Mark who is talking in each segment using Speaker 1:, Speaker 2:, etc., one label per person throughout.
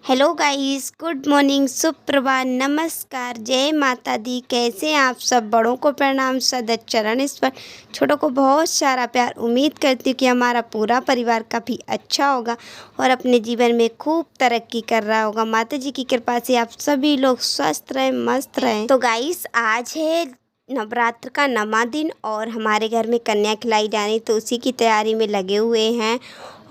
Speaker 1: Hello guys, good morning, सुप्रभात, नमस्कार, जय माता दी। कैसे हैं आप सब? बड़ों को प्रणाम, सदैव चरण स्पर्श, छोटों को बहुत सारा प्यार। उम्मीद करती हूँ कि हमारा पूरा परिवार काफ़ी अच्छा होगा और अपने जीवन में खूब तरक्की कर रहा होगा। माता जी की कृपा से आप सभी लोग स्वस्थ रहें, मस्त रहें। तो गाइस, आज है नवरात्र का 9वां दिन और हमारे घर में कन्या खिलाई जानी, तो उसी की तैयारी में लगे हुए हैं।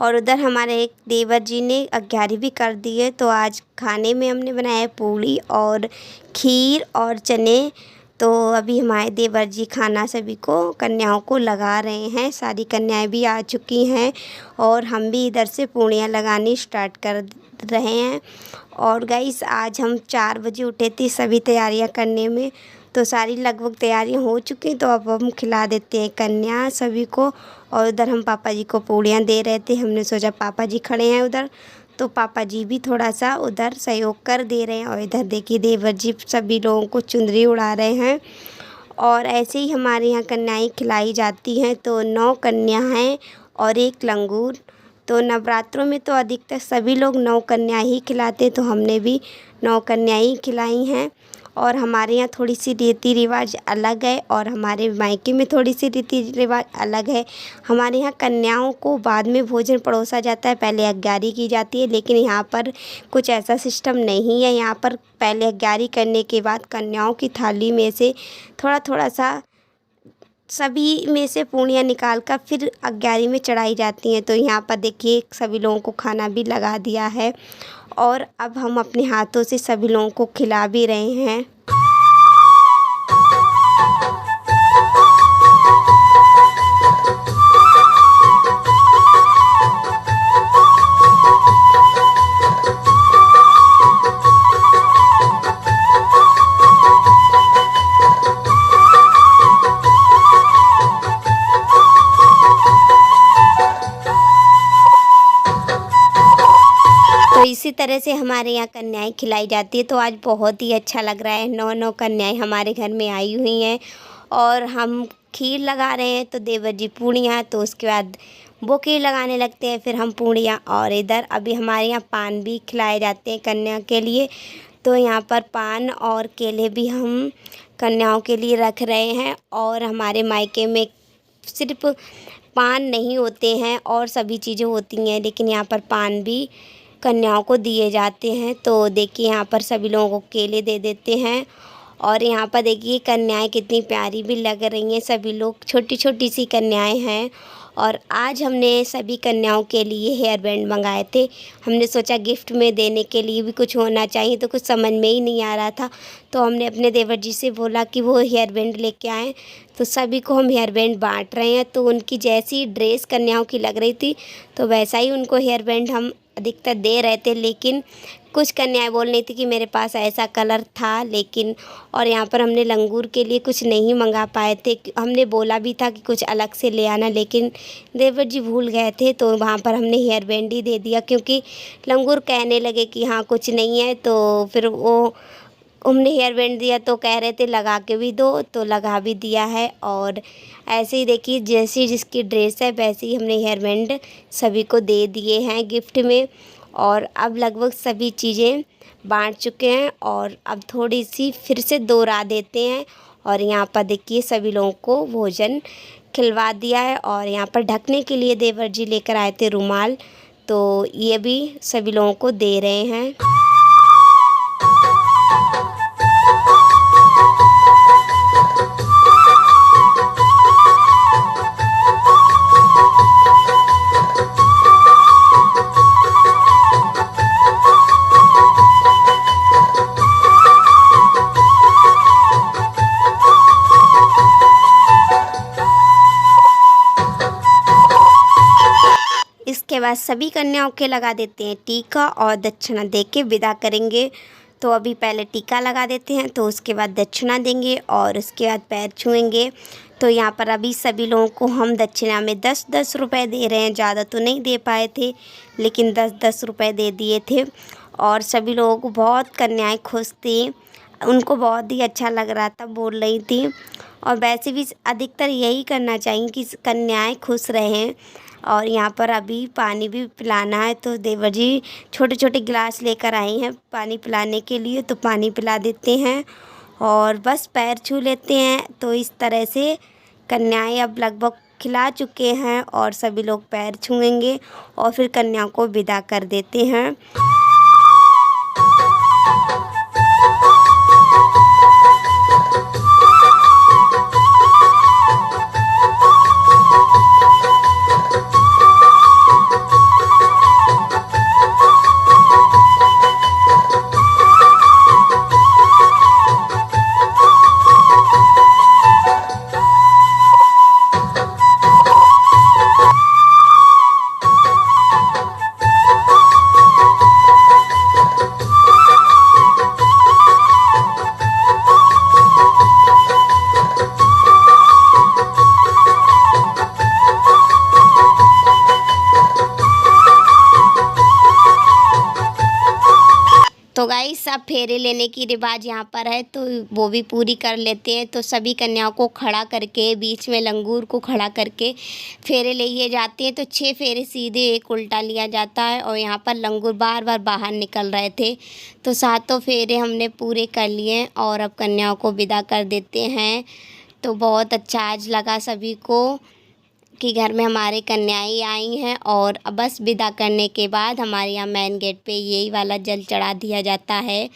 Speaker 1: और उधर हमारे एक देवर जी ने अग्यारी भी कर दी है। तो आज खाने में हमने बनाया है पूड़ी और खीर और चने। तो अभी हमारे देवर जी खाना सभी को कन्याओं को लगा रहे हैं। सारी कन्याएं भी आ चुकी हैं और हम भी इधर से पूड़ियाँ लगानी स्टार्ट कर रहे हैं। और गाइस, आज हम 4 बजे उठे थे सभी तैयारियां करने में, तो सारी लगभग तैयारियां हो चुकी। तो अब हम खिला देते हैं कन्या सभी को। और उधर हम पापा जी को पूड़ियाँ दे रहे थे। हमने सोचा पापा जी खड़े हैं उधर, तो पापा जी भी थोड़ा सा उधर सहयोग कर दे रहे हैं। और इधर देखिए देवर जी सभी लोगों को चुनरी उड़ा रहे हैं। और ऐसे ही हमारे यहाँ कन्याएं खिलाई जाती हैं। तो 9 कन्या हैं और 1 लंगूर। तो नवरात्रों में तो अधिकतर सभी लोग 9 कन्या ही खिलाते, तो हमने भी 9 कन्या ही खिलाई हैं। और हमारे यहाँ थोड़ी सी रीति रिवाज अलग है और हमारे मायके में थोड़ी सी रीति रिवाज अलग है। हमारे यहाँ कन्याओं को बाद में भोजन परोसा जाता है, पहले अग्यारी की जाती है। लेकिन यहाँ पर कुछ ऐसा सिस्टम नहीं है। यहाँ पर पहले अग्यारी करने के बाद कन्याओं की थाली में से थोड़ा थोड़ा सा सभी में से पूड़ियाँ निकाल कर फिर अग्यारी में चढ़ाई जाती हैं। तो यहाँ पर देखिए सभी लोगों को खाना भी लगा दिया है और अब हम अपने हाथों से सभी लोगों को खिला भी रहे हैं। तो इसी तरह से हमारे यहाँ कन्याएं खिलाई जाती है। तो आज बहुत ही अच्छा लग रहा है। 9 कन्याएं हमारे घर में आई हुई हैं और हम खीर लगा रहे हैं। तो देवर जी पूड़ियाँ, तो उसके बाद वो खीर लगाने लगते हैं, फिर हम पूड़ियाँ। और इधर अभी हमारे यहाँ पान भी खिलाए जाते हैं कन्या के लिए। तो यहाँ पर पान और केले भी हम कन्याओं के लिए रख रहे हैं। और हमारे मायके में सिर्फ पान नहीं होते हैं और सभी चीज़ें होती हैं, लेकिन यहाँ पर पान भी कन्याओं को दिए जाते हैं। तो देखिए यहाँ पर सभी लोगों को केले दे देते हैं। और यहाँ पर देखिए कन्याएं कितनी प्यारी भी लग रही हैं। सभी लोग छोटी छोटी सी कन्याएं हैं। और आज हमने सभी कन्याओं के लिए हेयर बैंड मंगाए थे। हमने सोचा गिफ्ट में देने के लिए भी कुछ होना चाहिए, तो कुछ समझ में ही नहीं आ रहा था। तो हमने अपने देवर जी से बोला कि वो हेयर बैंड लेके आएँ। तो सभी को हम हेयर बैंड बांट रहे हैं। तो उनकी जैसी ड्रेस कन्याओं की लग रही थी, तो वैसा ही उनको हेयर बैंड हम अधिकतर दे रहे थे। लेकिन कुछ कन्याएं बोल रही थी कि मेरे पास ऐसा कलर था, लेकिन और यहाँ पर हमने लंगूर के लिए कुछ नहीं मंगा पाए थे। हमने बोला भी था कि कुछ अलग से ले आना, लेकिन देवर जी भूल गए थे। तो वहाँ पर हमने हेयर बैंड ही दे दिया, क्योंकि लंगूर कहने लगे कि हाँ कुछ नहीं है। तो फिर वो हमने हेयर बैंड दिया तो कह रहे थे लगा के भी दो, तो लगा भी दिया है। और ऐसे ही देखिए जैसी जिसकी ड्रेस है वैसे ही हमने हेयर बैंड सभी को दे दिए हैं गिफ्ट में। और अब लगभग सभी चीज़ें बांट चुके हैं और अब थोड़ी सी फिर से दोहरा देते हैं। और यहाँ पर देखिए सभी लोगों को भोजन खिलवा दिया है। और यहाँ पर ढकने के लिए देवर जी लेकर आए थे रुमाल, तो ये भी सभी लोगों को दे रहे हैं। इसके बाद सभी कन्याओं के लगा देते हैं टीका और दक्षिणा दे के विदा करेंगे। तो अभी पहले टीका लगा देते हैं, तो उसके बाद दक्षिणा देंगे और उसके बाद पैर छुएंगे। तो यहाँ पर अभी सभी लोगों को हम दक्षिणा में 10-10 रुपये दे रहे हैं। ज़्यादा तो नहीं दे पाए थे, लेकिन 10-10 रुपये दे दिए थे। और सभी लोगों को बहुत कन्याएँ खुश थी, उनको बहुत ही अच्छा लग रहा था, बोल रही थी। और वैसे भी अधिकतर यही करना चाहिए कि कन्याएं खुश रहें। और यहाँ पर अभी पानी भी पिलाना है, तो देवर जी छोटे छोटे गिलास लेकर आई हैं पानी पिलाने के लिए, तो पानी पिला देते हैं और बस पैर छू लेते हैं। तो इस तरह से कन्याएं अब लगभग खिला चुके हैं और सभी लोग पैर छूएंगे और फिर कन्या को विदा कर देते हैं। तो गाइस अब फेरे लेने की रिवाज यहाँ पर है, तो वो भी पूरी कर लेते हैं। तो सभी कन्याओं को खड़ा करके बीच में लंगूर को खड़ा करके फेरे लिए जाते हैं। तो 6 फेरे सीधे एक उल्टा लिया जाता है और यहाँ पर लंगूर बार बार बाहर निकल रहे थे। तो 7 फेरे हमने पूरे कर लिए और अब कन्याओं को विदा कर देते हैं। तो बहुत अच्छा आज लगा सभी को कि घर में हमारे कन्याएं आई हैं। और अब बस विदा करने के बाद हमारे यहाँ मेन गेट पे यही वाला जल चढ़ा दिया जाता है।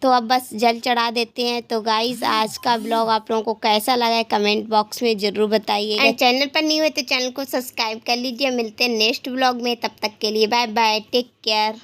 Speaker 1: तो अब बस जल चढ़ा देते हैं। तो गाइस आज का ब्लॉग आप लोगों को कैसा लगा है कमेंट बॉक्स में ज़रूर बताइएगा। चैनल पर नहीं हुए तो चैनल को सब्सक्राइब कर लीजिए। मिलते हैं नेक्स्ट ब्लॉग में, तब तक के लिए बाय बाय, टेक केयर।